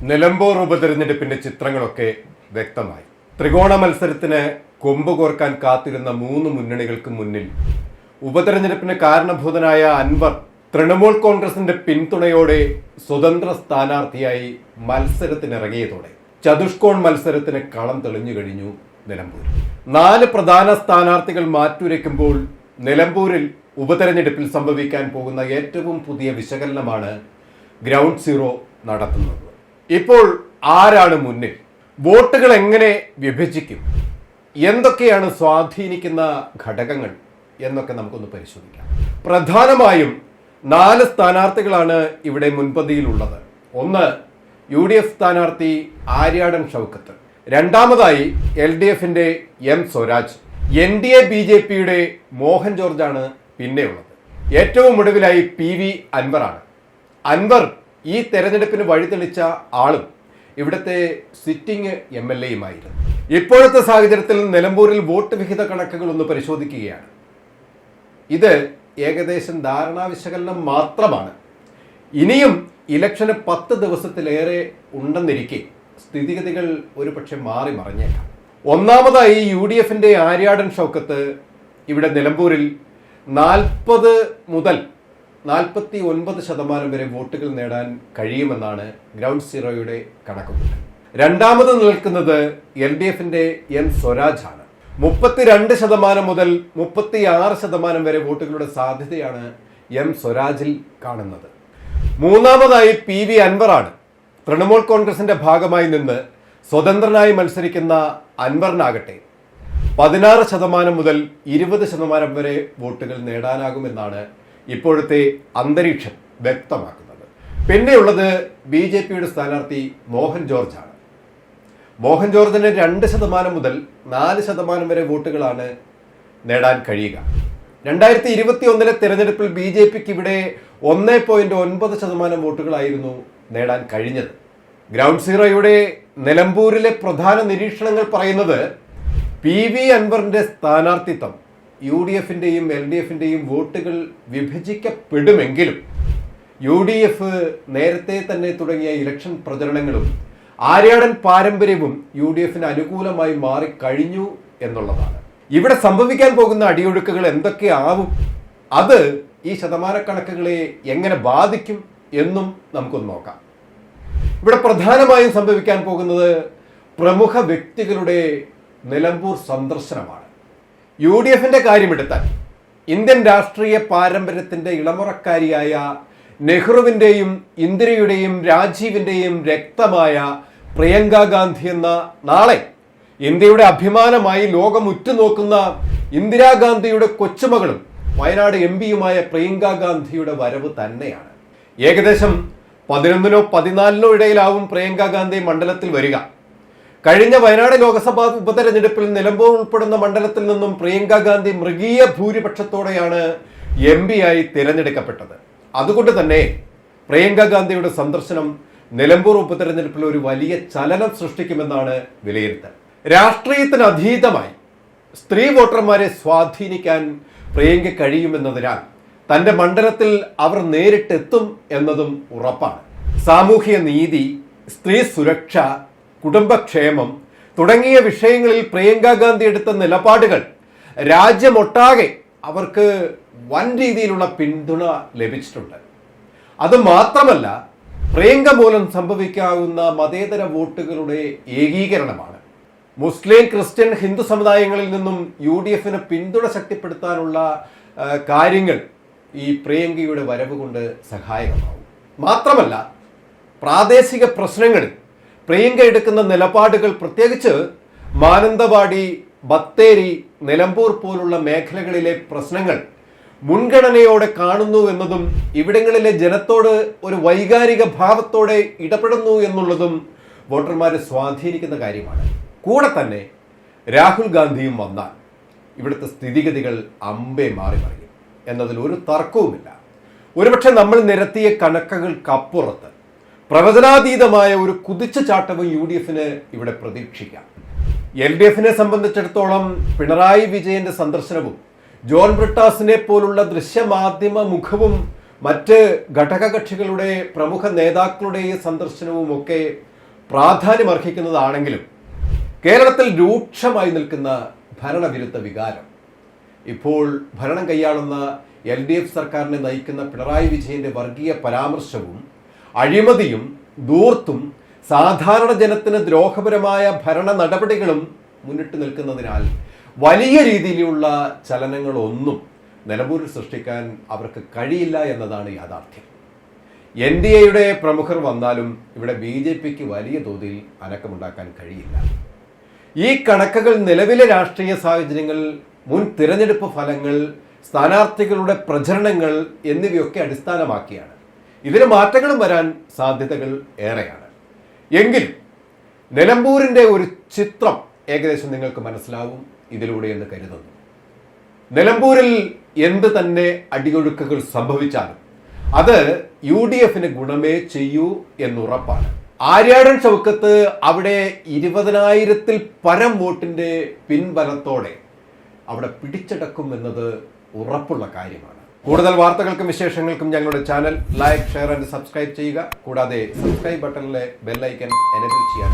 നിലമ്പൂർ ഉപതെരഞ്ഞെടുപ്പിന്റെ ചിത്രങ്ങളൊക്കെ വ്യക്തമായി. ത്രികോണ മത്സരത്തിന് കൊമ്പ് കോർക്കാൻ കാത്തിരുന്ന 3 മുന്നണികൾക്ക് മുന്നിൽ ഉപതെരഞ്ഞെടുപ്പിന് കാരണഭൂതനായ അൻവർ തൃണമൂൽ കോൺഗ്രസിന്റെ പിന്തുണയോടെ സ്വതന്ത്ര സ്ഥാനാർത്ഥിയായി മത്സരത്തിനിറങ്ങിയതോടെ ചതുഷ്കോൺ മത്സരത്തിന് കളം തെളിഞ്ഞു കഴിഞ്ഞു നിലമ്പൂർ. 4 പ്രധാന സ്ഥാനാർത്ഥികൾ മാറ്റുരയ്ക്കുമ്പോൾ നിലമ്പൂരിൽ ഉപതെരഞ്ഞെടുപ്പിൽ സംഭവിക്കാൻ പോകുന്ന ഏറ്റവും പുതിയ വിശകലനമാണ് ഗ്രൗണ്ട് സീറോ നടത്തുന്നത്. ഇപ്പോൾ ആരാണ് മുന്നിൽ? വോട്ടുകൾ എങ്ങനെ വിഭജിക്കും? എന്തൊക്കെയാണ് സ്വാധീനിക്കുന്ന ഘടകങ്ങൾ എന്നൊക്കെ നമുക്കൊന്ന് പരിശോധിക്കാം. പ്രധാനമായും 4 സ്ഥാനാർത്ഥികളാണ് ഇവിടെ മുൻപന്തിയിലുള്ളത്. ഒന്ന് UDF സ്ഥാനാർത്ഥി ആര്യാടൻ ഷൗക്കത്ത്, രണ്ടാമതായി LDFന്റെ M സ്വരാജ്, NDA BJPയുടെ മോഹൻ ജോർജാണ് പിന്നെയുള്ളത്. ഏറ്റവും ഒടുവിലായി PV അൻവറാണ്. അൻവർ ഈ തെരഞ്ഞെടുപ്പിന് വഴിതെളിച്ച ആളും ഇവിടുത്തെ സിറ്റിംഗ് MLAയുമായിരുന്നു. ഇപ്പോഴത്തെ സാഹചര്യത്തിൽ നിലമ്പൂരിൽ വോട്ട് വിഹിത കണക്കുകൾ ഒന്ന് പരിശോധിക്കുകയാണ്. ഇത് ഏകദേശം ധാരണാ വിശകലനം മാത്രമാണ്. ഇനിയും ഇലക്ഷന് 10 ദിവസത്തിലേറെ ഉണ്ടെന്നിരിക്കെ സ്ഥിതിഗതികൾ ഒരുപക്ഷെ മാറി മറിഞ്ഞേക്കാം. ഒന്നാമതായി UDFന്റെ ആര്യാടൻ ഷൗക്കത്ത് ഇവിടെ നിലമ്പൂരിൽ 40 മുതൽ 49% വരെ വോട്ടുകൾ നേടാൻ കഴിയുമെന്നാണ് ഗ്രൗണ്ട് സീറോയുടെ കണക്കുകൂട്ടൽ. രണ്ടാമത് നിൽക്കുന്നത് LDFന്റെ M സ്വരാജ് ആണ്. 32% മുതൽ 36% വരെ വോട്ടുകളുടെ സാധ്യതയാണ് M സ്വരാജിൽ കാണുന്നത്. മൂന്നാമതായി PV അൻവറാണ്. തൃണമൂൽ കോൺഗ്രസിന്റെ ഭാഗമായി നിന്ന് സ്വതന്ത്രനായി മത്സരിക്കുന്ന അൻവറിനാകട്ടെ 16% മുതൽ 20% വരെ വോട്ടുകൾ നേടാനാകുമെന്നാണ് ഇപ്പോഴത്തെ അന്തരീക്ഷം വ്യക്തമാക്കുന്നത്. പിന്നെയുള്ളത് BJPയുടെ സ്ഥാനാർത്ഥി മോഹൻ ജോർജ് ആണ്. മോഹൻ ജോർജിന് 2% മുതൽ 4% വരെ വോട്ടുകളാണ് നേടാൻ കഴിയുക. 2021 തെരഞ്ഞെടുപ്പിൽ BJPക്ക് ഇവിടെ 1.9% വോട്ടുകളായിരുന്നു നേടാൻ കഴിഞ്ഞത്. ഗ്രൗണ്ട് സീറോയുടെ നിലമ്പൂരിലെ പ്രധാന നിരീക്ഷണങ്ങൾ പറയുന്നത് PV അൻവറിന്റെ സ്ഥാനാർത്ഥിത്വം UDFന്റെയും LDFന്റെയും വോട്ടുകൾ വിഭജിക്കപ്പെടുമെങ്കിലും UDF നേരത്തെ തന്നെ തുടങ്ങിയ ഇലക്ഷൻ പ്രചരണങ്ങളും ആര്യാടൻ പാരമ്പര്യവും UDFന് അനുകൂലമായി മാറിക്കഴിഞ്ഞു എന്നുള്ളതാണ്. ഇവിടെ സംഭവിക്കാൻ പോകുന്ന അടിയൊഴുക്കുകൾ എന്തൊക്കെയാവും, അത് ഈ ശതമാനക്കണക്കുകളെ എങ്ങനെ ബാധിക്കും എന്നും നമുക്കൊന്ന് നോക്കാം. ഇവിടെ പ്രധാനമായും സംഭവിക്കാൻ പോകുന്നത് പ്രമുഖ വ്യക്തികളുടെ നിലമ്പൂർ സന്ദർശനമാണ്. UDFന്റെ കാര്യമെടുത്താൽ ഇന്ത്യൻ രാഷ്ട്രീയ പാരമ്പര്യത്തിന്റെ ഇളമുറക്കാരിയായ നെഹ്റുവിന്റെയും ഇന്ദിരയുടെയും രാജീവിന്റെയും രക്തമായ പ്രിയങ്ക ഗാന്ധി എന്ന നാളെ ഇന്ത്യയുടെ അഭിമാനമായി ലോകം ഉറ്റുനോക്കുന്ന ഇന്ദിരാഗാന്ധിയുടെ കൊച്ചുമകളും വയനാട് MP-യുമായ പ്രിയങ്ക ഗാന്ധിയുടെ വരവ് തന്നെയാണ്. ഏകദേശം 11നോ 14നോ ഇടയിലാവും പ്രിയങ്ക ഗാന്ധി മണ്ഡലത്തിൽ വരിക. കഴിഞ്ഞ വയനാട് ലോക്സഭാ ഉപതെരഞ്ഞെടുപ്പിൽ നിലമ്പൂർ ഉൾപ്പെടുന്ന മണ്ഡലത്തിൽ നിന്നും പ്രിയങ്ക ഗാന്ധി മൃഗീയ ഭൂരിപക്ഷത്തോടെയാണ് MP-യായി തിരഞ്ഞെടുക്കപ്പെട്ടത്. അതുകൊണ്ട് തന്നെ പ്രിയങ്ക ഗാന്ധിയുടെ സന്ദർശനം നിലമ്പൂർ ഉപതെരഞ്ഞെടുപ്പിൽ ഒരു വലിയ ചലനം സൃഷ്ടിക്കുമെന്നാണ് വിലയിരുത്തൽ. രാഷ്ട്രീയത്തിന് അതീതമായി സ്ത്രീ വോട്ടർമാരെ സ്വാധീനിക്കാൻ പ്രിയങ്ക കഴിയുമെന്നതിനാൽ തന്റെ മണ്ഡലത്തിൽ അവർ നേരിട്ടെത്തും എന്നതും ഉറപ്പാണ്. സാമൂഹ്യ നീതി, സ്ത്രീ സുരക്ഷ, കുടുംബക്ഷേമം തുടങ്ങിയ വിഷയങ്ങളിൽ പ്രിയങ്ക ഗാന്ധി എടുത്ത നിലപാടുകൾ രാജ്യമൊട്ടാകെ അവർക്ക് വൻ രീതിയിലുള്ള പിന്തുണ ലഭിച്ചിട്ടുണ്ട്. അത് മാത്രമല്ല, പ്രിയങ്ക മൂലം സംഭവിക്കാവുന്ന മതേതര വോട്ടുകളുടെ ഏകീകരണമാണ്. മുസ്ലിം, ക്രിസ്ത്യൻ, ഹിന്ദു സമുദായങ്ങളിൽ നിന്നും UDFന് പിന്തുണ ശക്തിപ്പെടുത്താനുള്ള കാര്യങ്ങൾ ഈ പ്രിയങ്കയുടെ വരവ് കൊണ്ട് സഹായകമാവും. മാത്രമല്ല, പ്രാദേശിക പ്രശ്നങ്ങളിൽ പ്രിയങ്ക എടുക്കുന്ന നിലപാടുകൾ, പ്രത്യേകിച്ച് മാനന്തവാടി, ബത്തേരി, നിലമ്പൂർ പോലുള്ള മേഖലകളിലെ പ്രശ്നങ്ങൾ മുൻഗണനയോടെ കാണുന്നു എന്നതും ഇവിടങ്ങളിലെ ജനത്തോട് ഒരു വൈകാരിക ഭാവത്തോടെ ഇടപെടുന്നു എന്നുള്ളതും വോട്ടർമാരെ സ്വാധീനിക്കുന്ന കാര്യമാണ്. കൂടെ തന്നെ രാഹുൽ ഗാന്ധിയും വന്നാൽ ഇവിടുത്തെ സ്ഥിതിഗതികൾ അമ്പേ മാറി മറിയും എന്നതിൽ ഒരു തർക്കവുമില്ല. ഒരുപക്ഷെ നമ്മൾ നിരത്തിയ കണക്കുകൾക്കപ്പുറത്ത് പ്രവചനാതീതമായ ഒരു കുതിച്ചുചാട്ടവും UDFന് ഇവിടെ പ്രതീക്ഷിക്കാം. LDFനെ സംബന്ധിച്ചിടത്തോളം പിണറായി വിജയന്റെ സന്ദർശനവും ജോൺ ബ്രിട്ടാസിനെ പോലുള്ള ദൃശ്യമാധ്യമ മുഖവും മറ്റ് ഘടകകക്ഷികളുടെ പ്രമുഖ നേതാക്കളുടെ സന്ദർശനവും ഒക്കെ പ്രാധാന്യമർഹിക്കുന്നതാണെങ്കിലും കേരളത്തിൽ രൂക്ഷമായി നിൽക്കുന്ന ഭരണവിരുദ്ധ വികാരം, ഇപ്പോൾ ഭരണം കൈയാളുന്ന LDF സർക്കാരിനെ നയിക്കുന്ന പിണറായി വിജയന്റെ വർഗീയ പരാമർശവും അഴിമതിയും ധൂർത്തും സാധാരണ ജനത്തിന് ദ്രോഹപരമായ ഭരണ നടപടികളും മുന്നിട്ട് നിൽക്കുന്നതിനാൽ വലിയ രീതിയിലുള്ള ചലനങ്ങളൊന്നും നിലമ്പൂരിൽ സൃഷ്ടിക്കാൻ അവർക്ക് കഴിയില്ല എന്നതാണ് യാഥാർത്ഥ്യം. NDAയുടെ പ്രമുഖർ വന്നാലും ഇവിടെ BJPക്ക് വലിയ തോതിൽ അനക്കമുണ്ടാക്കാൻ കഴിയില്ല. ഈ കണക്കുകൾ നിലവിലെ രാഷ്ട്രീയ സാഹചര്യങ്ങൾ, മുൻ തിരഞ്ഞെടുപ്പ് ഫലങ്ങൾ, സ്ഥാനാർത്ഥികളുടെ പ്രചരണങ്ങൾ എന്നിവയൊക്കെ അടിസ്ഥാനമാക്കിയാണ്. ഇതിന് മാറ്റങ്ങളും വരാൻ സാധ്യതകൾ ഏറെയാണ്. എങ്കിലും നിലമ്പൂരിൻ്റെ ഒരു ചിത്രം ഏകദേശം നിങ്ങൾക്ക് മനസ്സിലാവും ഇതിലൂടെ എന്ന് കരുതുന്നു. നിലമ്പൂരിൽ എന്ത് തന്നെ അടിയൊഴുക്കുകൾ സംഭവിച്ചാലും അത് UDFന് ഗുണമേ ചെയ്യൂ എന്നുറപ്പാണ്. ആര്യാടൻ ഷൗക്കത്ത് അവിടെ 20,000-ൽ പരം വോട്ടിന്റെ പിൻബലത്തോടെ അവിടെ പിടിച്ചടക്കും എന്നത് ഉറപ്പുള്ള കാര്യമാണ്. കൂടുതൽ വാർത്തകൾക്കും വിശേഷങ്ങൾക്കും ഞങ്ങളുടെ channel like, share and subscribe ചെയ്യുക. കൂടാതെ സബ്സ്ക്രൈബ് ബട്ടണിലെ ബെൽ ഐക്കൺ എനേബിൾ ചെയ്യാൻ